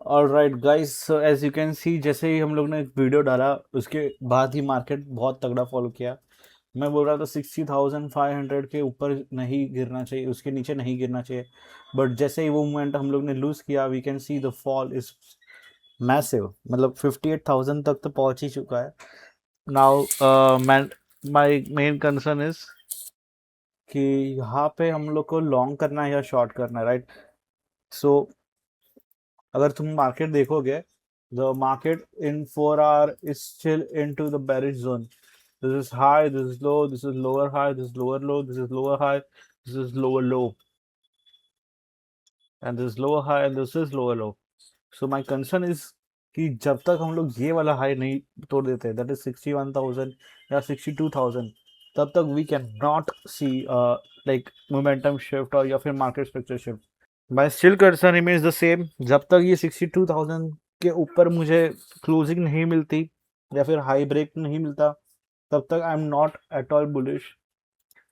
Alright guys, so as you can see, जैसे ही हम लोग ने एक वीडियो डाला उसके बाद ही मार्केट बहुत तगड़ा फॉलो किया। मैं बोल रहा था 60,500 के ऊपर नहीं गिरना चाहिए, उसके नीचे नहीं गिरना चाहिए, बट जैसे ही वो मोमेंट हम लोग ने लूज किया, we can see the fall is massive. मतलब 58,000 तक तो पहुंच ही चुका है now. My main concern is कि यहाँ पे हम लोग को लॉन्ग करना है या शॉर्ट करना है, राइट? सो अगर तुम मार्केट देखोगे, the market in 4 hour is still into the bearish zone. This is high, this is low, this is lower high, this is lower low, this is lower high, this is lower low, and this lower high and this is lower low. So my concern is कि जब तक हम लोग ये वाला high नहीं तोड़ देते, दैट इज 61,000 या 62,000, तब तक we can not see like momentum shift और या फिर market structure shift. My still concern remains the same. जब तक ये 62,000 के ऊपर मुझे क्लोजिंग नहीं मिलती या फिर हाई ब्रेक नहीं मिलता, तब तक I am not at all bullish.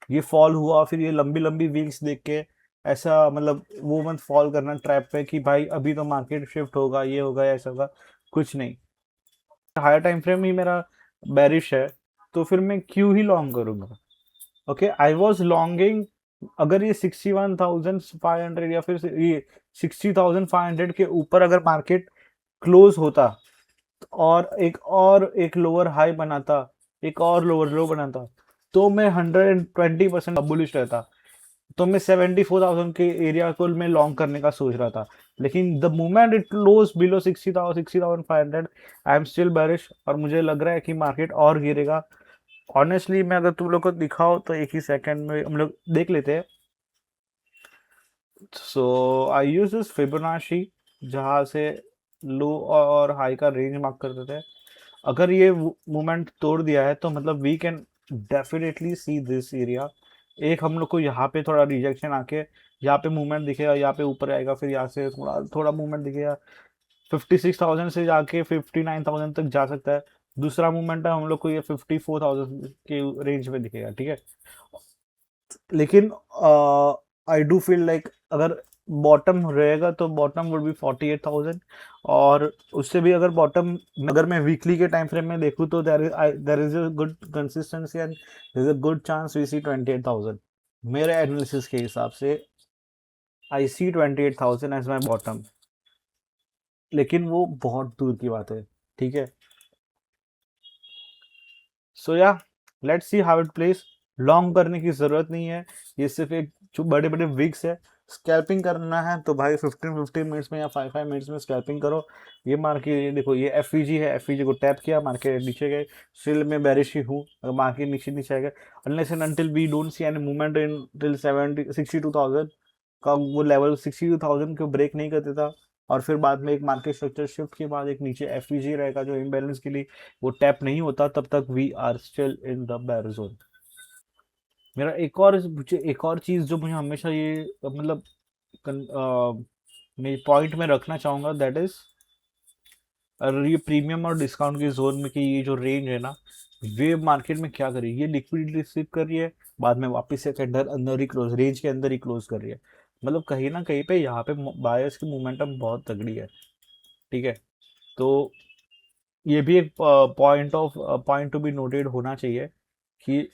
ये फॉल हुआ, फिर ये लंबी लंबी वीक्स देख के ऐसा मतलब वो मत फॉल करना ट्रैप पे कि भाई अभी तो मार्केट शिफ्ट होगा, ये होगा, ऐसा होगा। कुछ नहीं। हायर टाइम फ्रेम ही मेरा बेरिश है, तो फिर मैं क्यों ही लॉन्ग करूंगा? Okay, I was longing. अगर ये 61,500 या फिर ये 60,500 के ऊपर अगर मार्केट क्लोज होता और एक लोअर हाई बनाता, एक और लोअर लो बनाता, तो मैं 120% बुलिश रहता। तो मैं 74,000 के एरिया को मैं लॉन्ग करने का सोच रहा था। लेकिन the moment it close below 60,500, I am still bearish और मुझे लग रहा है कि मार्केट और गिरेगा। ऑनेस्टली मैं अगर तुम लोग को दिखाओ तो एक ही सेकंड में हम लोग देख लेते हैं। सो आई यूज दिस फिबोनाची, जहाँ से लो और हाई का रेंज मार्क करते थे। अगर ये मूवमेंट तोड़ दिया है तो मतलब we can definitely see this area. एक हम लोग को यहाँ पे थोड़ा रिजेक्शन आके यहाँ पे मूवमेंट दिखेगा, यहाँ पे ऊपर आएगा, फिर यहाँ से थोड़ा थोड़ा मूवमेंट दिखेगा, 56,000 से जाके 59,000 तक जा सकता है। दूसरा मूवमेंट है हम लोग को ये 54,000 के रेंज में दिखेगा, ठीक है। लेकिन आई डू फील लाइक अगर बॉटम रहेगा तो बॉटम वुड बी 48,000। और उससे भी अगर बॉटम, अगर मैं वीकली के टाइम फ्रेम में देखूँ तो there is a good consistency and there is a good chance we see 28,000। मेरे एनालिसिस के हिसाब से आई सी 28,000 एज माई बॉटम, लेकिन वो बहुत दूर की बात है, ठीक है। सो या let's see how it place. Long करने की जरूरत नहीं है, ये सिर्फ एक जो बड़े बड़े विक्स है। स्कैल्पिंग करना है तो भाई 15-15 मिनट्स में या 5-5 मिनट्स में स्कैल्पिंग करो। ये मार्केट, ये देखो, ये एफ है, एफ को टैप किया, मार्केट नीचे गए। स्टिल में बेरिश ही हूँ, अगर मार्केट नीचे नीचे आएगा, unless and until we don't see any movement in till 62,000 का वो लेवल 62,000 को ब्रेक नहीं कर देता। और फिर बाद में एक मार्केट स्ट्रक्चर शिफ्ट के बाद एक नीचे एफ रहेगा जो इम्बेलेंस के लिए वो टैप नहीं होता, तब तक we are still in the bear zone. मेरा एक और चीज जो मुझे हमेशा ये मतलब मैं पॉइंट में रखना चाहूंगा, दैट इज ये प्रीमियम और डिस्काउंट की जोन में कि ये जो रेंज है ना, वे मार्केट में क्या कर रही है, ये लिक्विडिटी रिसीव कर रही है, बाद में वापस से अंदर अंदर ही क्लोज, रेंज के अंदर ही क्लोज कर रही है। मतलब कहीं ना कहीं पे यहाँ पे बायर्स की मोमेंटम बहुत तगड़ी है, ठीक है। तो ये भी एक पॉइंट टू बी नोटेड होना चाहिए कि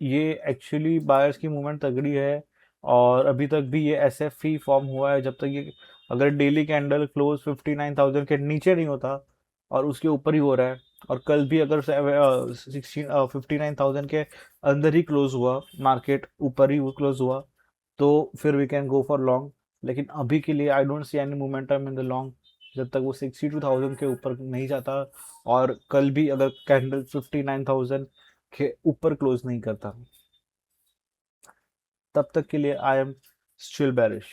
ये एक्चुअली बायर्स की मूवमेंट तगड़ी है। और अभी तक भी ये एस एफ ही फॉर्म हुआ है, जब तक ये अगर डेली कैंडल क्लोज 59,000 के नीचे नहीं होता और उसके ऊपर ही हो रहा है, और कल भी अगर 59,000 के अंदर ही क्लोज हुआ, मार्केट ऊपर ही क्लोज हुआ, तो फिर we can go for long. लेकिन अभी के लिए I don't see any momentum in the long, जब तक वो 62,000 के ऊपर नहीं जाता। और कल भी अगर कैंडल 59,000 के ऊपर क्लोज नहीं करता, तब तक के लिए आई एम स्टिल बेरिश।